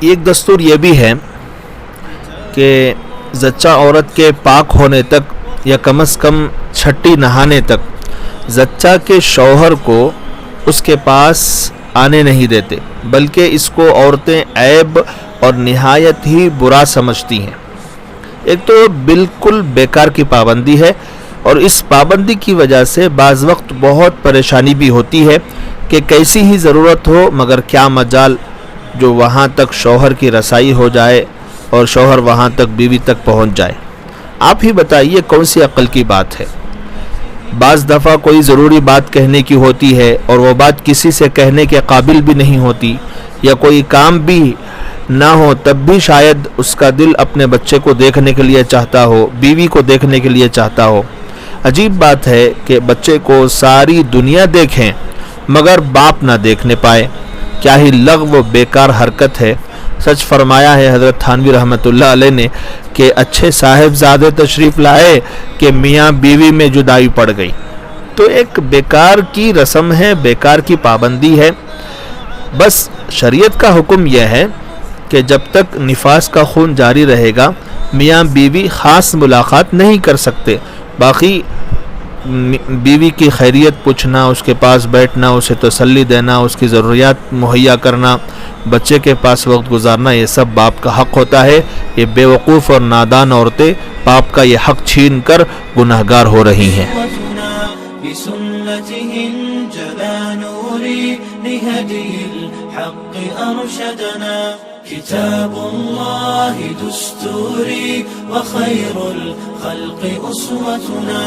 ایک دستور یہ بھی ہے کہ زچہ عورت کے پاک ہونے تک یا کم از کم چھٹی نہانے تک زچہ کے شوہر کو اس کے پاس آنے نہیں دیتے، بلکہ اس کو عورتیں عیب اور نہایت ہی برا سمجھتی ہیں۔ ایک تو بالکل بیکار کی پابندی ہے، اور اس پابندی کی وجہ سے بعض وقت بہت پریشانی بھی ہوتی ہے کہ کیسی ہی ضرورت ہو مگر کیا مجال جو وہاں تک شوہر کی رسائی ہو جائے اور شوہر وہاں تک بیوی تک پہنچ جائے۔ آپ ہی بتائیے کون سی عقل کی بات ہے؟ بعض دفعہ کوئی ضروری بات کہنے کی ہوتی ہے اور وہ بات کسی سے کہنے کے قابل بھی نہیں ہوتی، یا کوئی کام بھی نہ ہو تب بھی شاید اس کا دل اپنے بچے کو دیکھنے کے لیے چاہتا ہو، بیوی کو دیکھنے کے لیے چاہتا ہو۔ عجیب بات ہے کہ بچے کو ساری دنیا دیکھیں مگر باپ نہ دیکھنے پائے، کیا ہی لغو و بیکار حرکت ہے۔ سچ فرمایا ہے حضرت تھانوی رحمۃ اللہ علیہ نے کہ اچھے صاحبزادے تشریف لائے کہ میاں بیوی میں جدائی پڑ گئی۔ تو ایک بیکار کی رسم ہے، بیکار کی پابندی ہے۔ بس شریعت کا حکم یہ ہے کہ جب تک نفاس کا خون جاری رہے گا میاں بیوی خاص ملاقات نہیں کر سکتے، باقی بیوی کی خیریت پوچھنا، اس کے پاس بیٹھنا، اسے تسلی دینا، اس کی ضروریات مہیا کرنا، بچے کے پاس وقت گزارنا، یہ سب باپ کا حق ہوتا ہے۔ یہ بے وقوف اور نادان عورتیں باپ کا یہ حق چھین کر گناہگار ہو رہی ہیں۔ كتاب الله دستوري وخير الخلق أسوتنا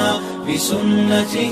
بسنته